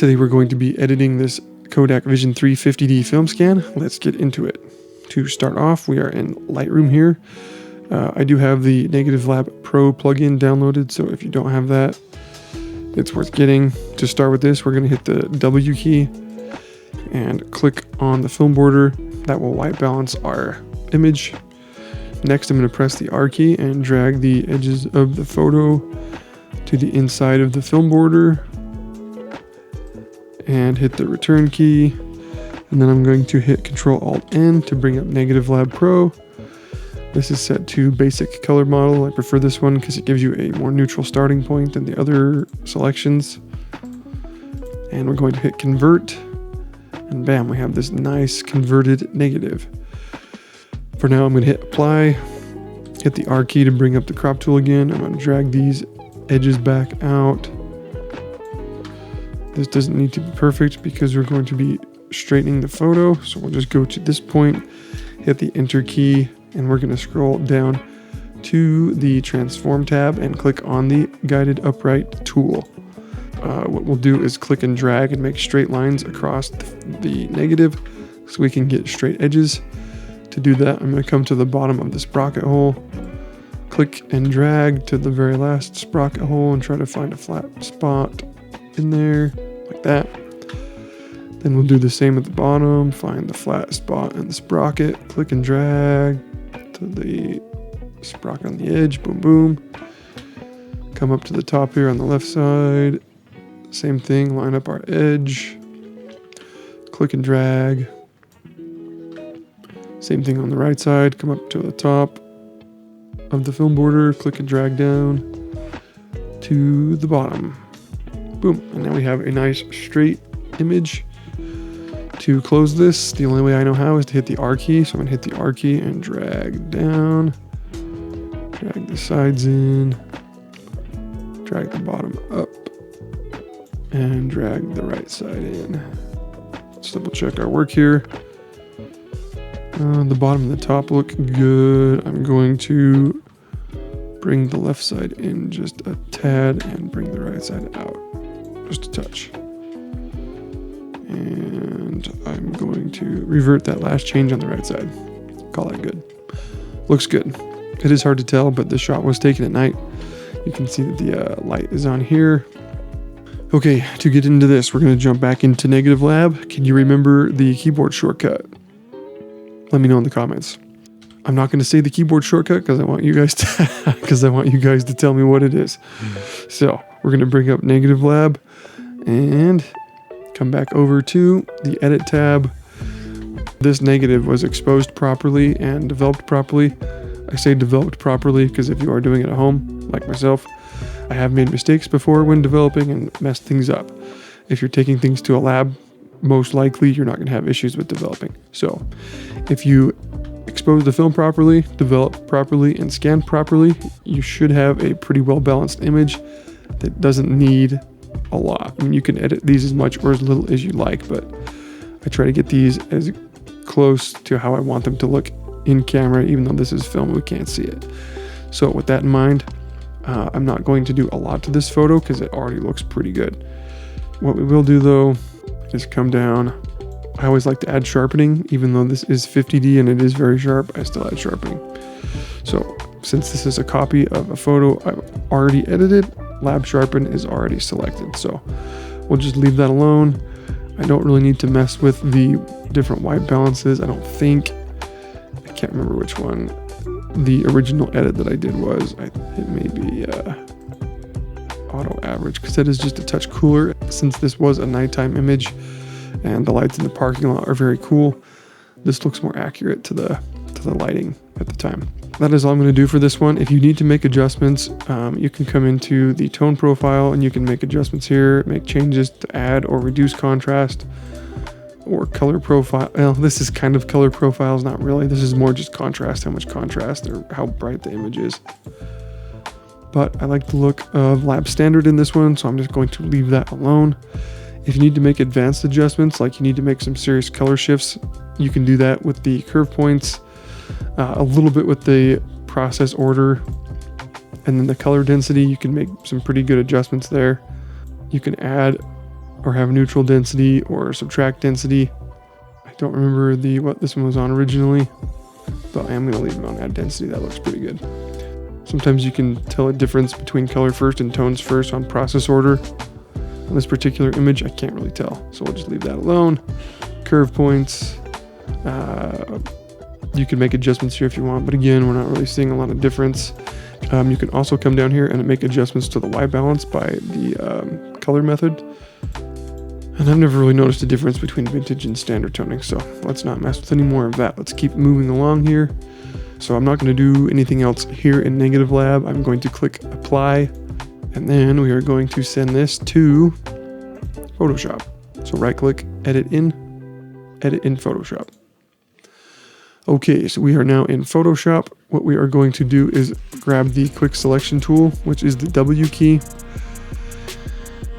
Today we're going to be editing this Kodak Vision 350D film scan. Let's get into it. To start off, we are in Lightroom here. I do have the Negative Lab Pro plugin downloaded, so if you don't have that, it's worth getting. To start with this, we're going to hit the W key and click on the film border. That will white balance our image. Next, I'm going to press the R key and drag the edges of the photo to the inside of the film border and hit the return key. And then I'm going to hit Ctrl-Alt-N to bring up Negative Lab Pro. This is set to basic color model. I prefer this one because it gives you a more neutral starting point than the other selections. And we're going to hit Convert. And bam, we have this nice converted negative. For now, I'm going to hit Apply, hit the R key to bring up the crop tool again. I'm going to drag these edges back out. This doesn't need to be perfect because we're going to be straightening the photo. So we'll just go to this point, hit the Enter key, and we're going to scroll down to the Transform tab and click on the Guided Upright tool. What we'll do is click and drag and make straight lines across the negative so we can get straight edges. To do that, I'm going to come to the bottom of the sprocket hole, click and drag to the very last sprocket hole and try to find a flat spot in there, like that. Then we'll do the same at the bottom, find the flat spot in the sprocket, click and drag to the sprocket on the edge, boom, boom. Come up to the top here on the left side, same thing, line up our edge, click and drag. Same thing on the right side, come up to the top of the film border, click and drag down to the bottom. Boom, and now we have a nice straight image. To close this, the only way I know how is to hit the R key. So I'm gonna hit the R key and drag down, drag the sides in, drag the bottom up, and drag the right side in. Let's double check our work here. The bottom and the top look good. I'm going to bring the left side in just a tad and bring the right side out just a touch. And I'm going to revert that last change on the right side. Call that good. Looks good. It is hard to tell, but the shot was taken at night. You can see that the light is on here. Okay, to get into this, we're going to jump back into Negative Lab. Can you remember the keyboard shortcut? Let me know in the comments. I'm not going to say the keyboard shortcut because I want you guys to tell me what it is. So we're going to bring up Negative Lab and come back over to the Edit tab. This negative was exposed properly and developed properly. I say developed properly because if you are doing it at home, like myself, I have made mistakes before when developing and messed things up. If you're taking things to a lab, most likely you're not going to have issues with developing. So if you expose the film properly, develop properly, and scan properly, you should have a pretty well balanced image that doesn't need a lot. I mean, you can edit these as much or as little as you like, but I try to get these as close to how I want them to look in camera, even though this is film, we can't see it. So with that in mind, I'm not going to do a lot to this photo because it already looks pretty good. What we will do though is come down. I always like to add sharpening, even though this is 50D and it is very sharp, I still add sharpening. So since this is a copy of a photo I've already edited, Lab Sharpen is already selected. So we'll just leave that alone. I don't really need to mess with the different white balances. I don't think, I can't remember which one the original edit that I did was. It may be auto average because that is just a touch cooler. Since this was a nighttime image and the lights in the parking lot are very cool, this looks more accurate to the lighting at the time. That is all I'm going to do for this one. If you need to make adjustments, you can come into the tone profile and you can make adjustments here, make changes to add or reduce contrast or color profile. Well, this is kind of color profiles, not really. This is more just contrast, how much contrast or how bright the image is. But I like the look of Lab Standard in this one, so I'm just going to leave that alone. If you need to make advanced adjustments, like you need to make some serious color shifts, you can do that with the curve points, a little bit with the process order, and then the color density. You can make some pretty good adjustments there. You can add or have neutral density or subtract density. I don't remember what this one was on originally, but I am going to leave it on add density. That looks pretty good. Sometimes you can tell a difference between color first and tones first on process order. On this particular image, I can't really tell, so we'll just leave that alone. Curve points. You can make adjustments here if you want, but again, we're not really seeing a lot of difference. You can also come down here and make adjustments to the white balance by the color method. And I've never really noticed a difference between vintage and standard toning, so let's not mess with any more of that. Let's keep moving along here. So I'm not going to do anything else here in Negative Lab. I'm going to click Apply, and then we are going to send this to Photoshop. So right click, Edit in Photoshop. Okay, so we are now in Photoshop. What we are going to do is grab the quick selection tool, which is the W key,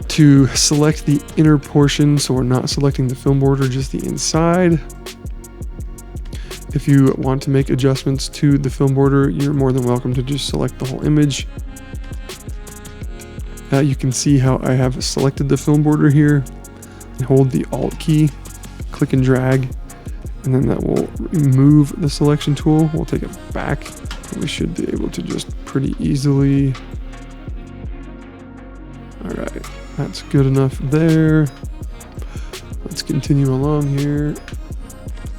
to select the inner portion. So we're not selecting the film border, just the inside. If you want to make adjustments to the film border, you're more than welcome to just select the whole image. You can see how I have selected the film border here. Hold the Alt key, click and drag, and then that will remove the selection tool. We'll take it back, and we should be able to just pretty easily. All right, that's good enough there. Let's continue along here.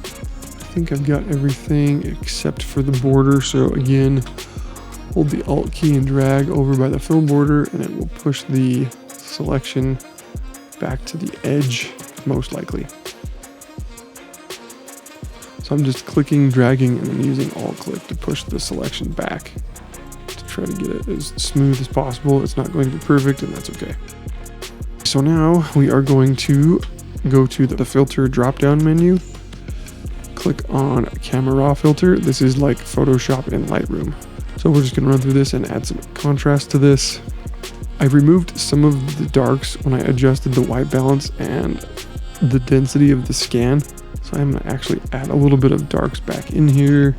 I think I've got everything except for the border. So again, hold the Alt key and drag over by the film border, and it will push the selection back to the edge, most likely. So I'm just clicking, dragging, and then using Alt click to push the selection back to try to get it as smooth as possible. It's not going to be perfect, and that's okay. So now we are going to go to the filter drop-down menu. Click on Camera Raw filter. This is like Photoshop in Lightroom. So we're just going to run through this and add some contrast to this. I removed some of the darks when I adjusted the white balance and the density of the scan. So I'm going to actually add a little bit of darks back in here,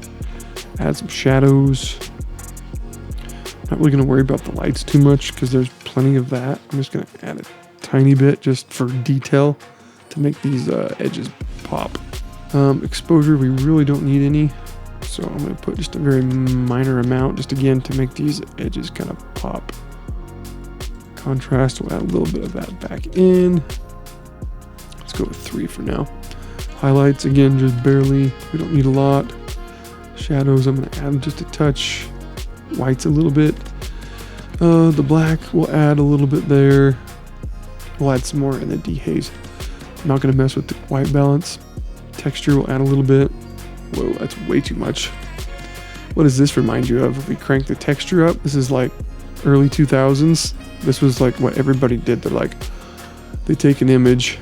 add some shadows. Not really going to worry about the lights too much because there's plenty of that. I'm just going to add a tiny bit just for detail to make these edges pop. Exposure, we really don't need any. So I'm going to put just a very minor amount, just again to make these edges kind of pop. Contrast, we'll add a little bit of that back in. Let's go with 3 for now. Highlights, again, just barely. We don't need a lot. Shadows, I'm going to add just a touch. Whites a little bit. The black, we'll add a little bit there. We'll add some more in the dehaze. I'm not going to mess with the white balance. Texture, we'll add a little bit. Whoa, that's way too much. What does this remind you of? If we crank the texture up, this is like early 2000s. This was like what everybody did. They take an image.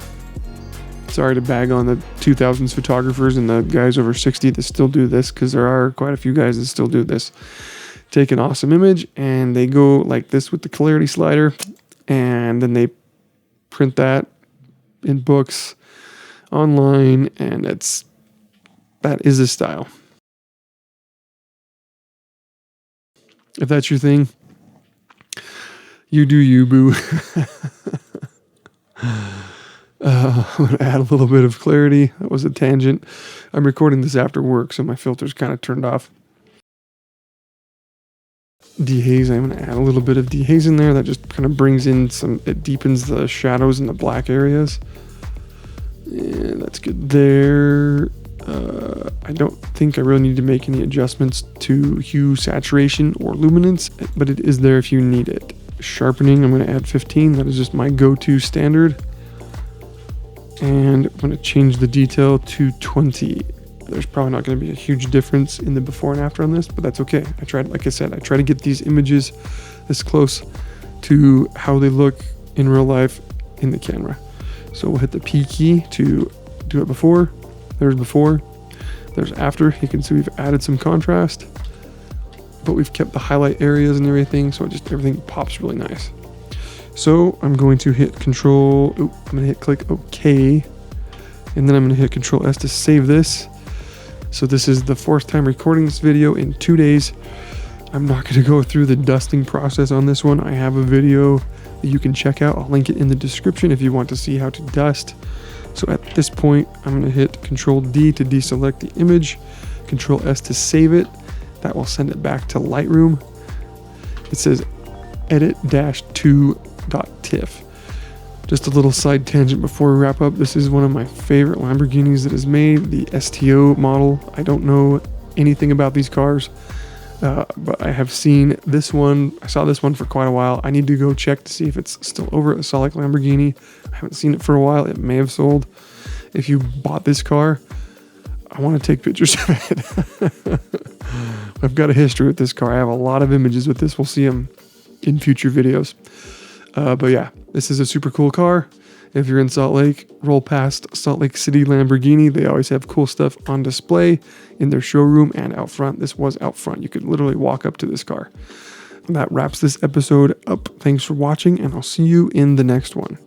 Sorry to bag on the 2000s photographers and the guys over 60 that still do this, because there are quite a few guys that still do this. Take an awesome image and they go like this with the clarity slider, and then they print that in books online, and that is a style. If that's your thing, you do you, boo. I'm going to add a little bit of clarity. That was a tangent. I'm recording this after work, so my filter's kind of turned off. Dehaze, I'm going to add a little bit of dehaze in there. That just kind of brings in it deepens the shadows in the black areas. And that's good there. I don't think I really need to make any adjustments to hue, saturation, or luminance, but it is there if you need it. Sharpening, I'm going to add 15. That is just my go-to standard. And I'm going to change the detail to 20. There's probably not going to be a huge difference in the before and after on this, but that's okay. Like I said, I try to get these images as close to how they look in real life in the camera. So we'll hit the P key to do it before. There's after. You can see we've added some contrast, but we've kept the highlight areas and everything, so everything pops really nice. So I'm going to hit I'm going to hit click OK, and then I'm going to hit Control S to save this. So this is the 4th time recording this video in 2 days. I'm not going to go through the dusting process on this one. I have a video that you can check out. I'll link it in the description if you want to see how to dust. So at this point, I'm going to hit Control D to deselect the image, Control S to save it. That will send it back to Lightroom. It says edit-2.tiff. Just a little side tangent before we wrap up. This is one of my favorite Lamborghinis that is made, the STO model. I don't know anything about these cars, but I have seen this one. I saw this one for quite a while. I need to go check to see if it's still over at Solid Lamborghini. I haven't seen it for a while. It may have sold. If you bought this car, I want to take pictures of it. I've got a history with this car. I have a lot of images with this. We'll see them in future videos. But yeah, this is a super cool car. If you're in Salt Lake, roll past Salt Lake City Lamborghini. They always have cool stuff on display in their showroom and out front. This was out front. You could literally walk up to this car. And that wraps this episode up. Thanks for watching, and I'll see you in the next one.